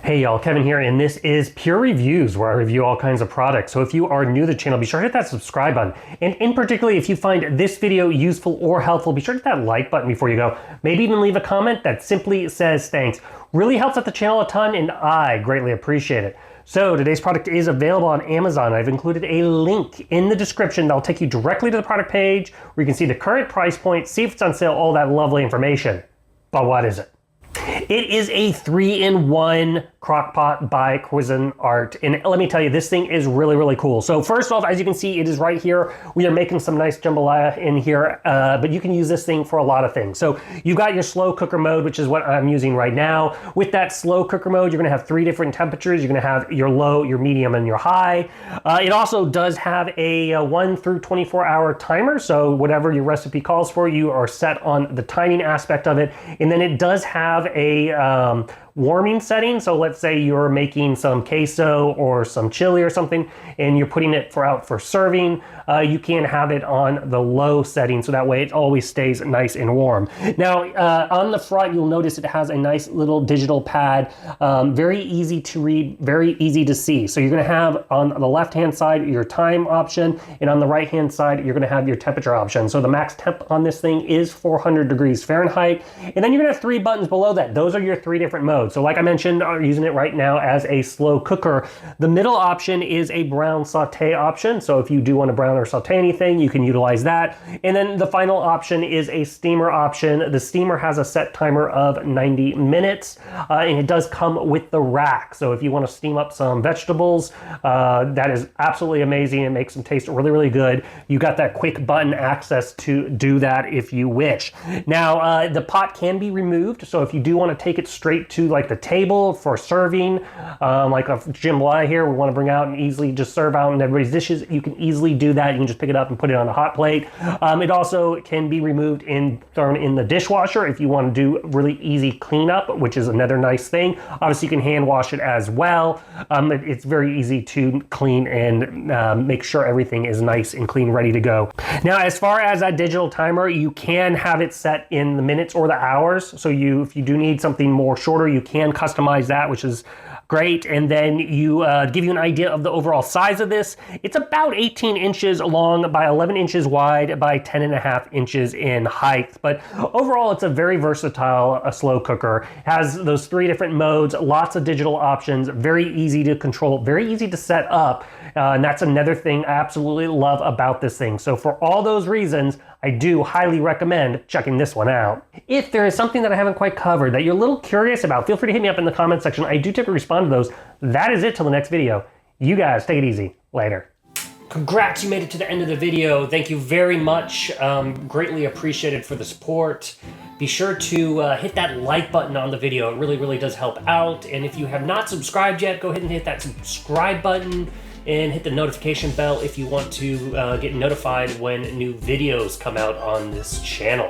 Hey y'all, Kevin here, and this is Pure Reviews, where I review all kinds of products. So if you are new to the channel, be sure to hit that subscribe button. And in particular, if you find this video useful or helpful, be sure to hit that like button before you go. Maybe even leave a comment that simply says thanks. Really helps out the channel a ton, and I greatly appreciate it. So today's product is available on Amazon. I've included a link in the description that'll take you directly to the product page where you can see the current price point, see if it's on sale, all that lovely information. But what is it? It is a 3-in-1 crock pot by Cuisinart, and let me tell you, this thing is really, really cool. So first off, as you can see, it is right here. We are making some nice jambalaya in here, but you can use this thing for a lot of things. So you've got your slow cooker mode, which is what I'm using right now. With that slow cooker mode, you're gonna have 3 different temperatures. You're gonna have your low, your medium, and your high. It also does have a 1 through 24-hour timer, so whatever your recipe calls for, you are set on the timing aspect of it. And then it does have a warming setting. So let's say you're making some queso or some chili or something, and you're putting it out for serving. You can have it on the low setting, so that way it always stays nice and warm. Now, on the front, you'll notice it has a nice little digital pad, very easy to read, very easy to see. So you're gonna have on the left-hand side your time option, and on the right-hand side, you're gonna have your temperature option. So the max temp on this thing is 400 degrees Fahrenheit, and then you're gonna have 3 buttons below that. Those are your 3 different modes. So like I mentioned, I'm using it right now as a slow cooker. The middle option is a brown saute option. So if you do want to brown or saute anything, you can utilize that. And then the final option is a steamer option. The steamer has a set timer of 90 minutes, and it does come with the rack. So if you want to steam up some vegetables, that is absolutely amazing. It makes them taste really, really good. You got that quick button access to do that if you wish. Now, the pot can be removed. So if you do want to take it straight to like the table for serving, like a jambalaya here, we want to bring out and easily just serve out in everybody's dishes, you can easily do that. You can just pick it up and put it on a hot plate. It also can be removed and thrown in the dishwasher if you want to do really easy cleanup, which is another nice thing. Obviously, you can hand wash it as well. It's very easy to clean and make sure everything is nice and clean, ready to go. Now, as far as that digital timer, you can have it set in the minutes or the hours. So if you do need something more shorter, you can customize that, which is great. And then you give you an idea of the overall size of this. It's about 18 inches long by 11 inches wide by 10.5 inches in height. But overall, it's a very versatile slow cooker. It has those 3 different modes, lots of digital options, very easy to control, very easy to set up. And that's another thing I absolutely love about this thing. So for all those reasons, I do highly recommend checking this one out. If there is something that I haven't quite covered that you're a little curious about, feel free to hit me up in the comment section. I do typically respond to those. That is it till the next video. You guys take it easy. Later. Congrats, you made it to the end of the video. Thank you very much. Greatly appreciated for the support. Be sure to hit that like button on the video. It really, really does help out. And if you have not subscribed yet, go ahead and hit that subscribe button and hit the notification bell if you want to get notified when new videos come out on this channel.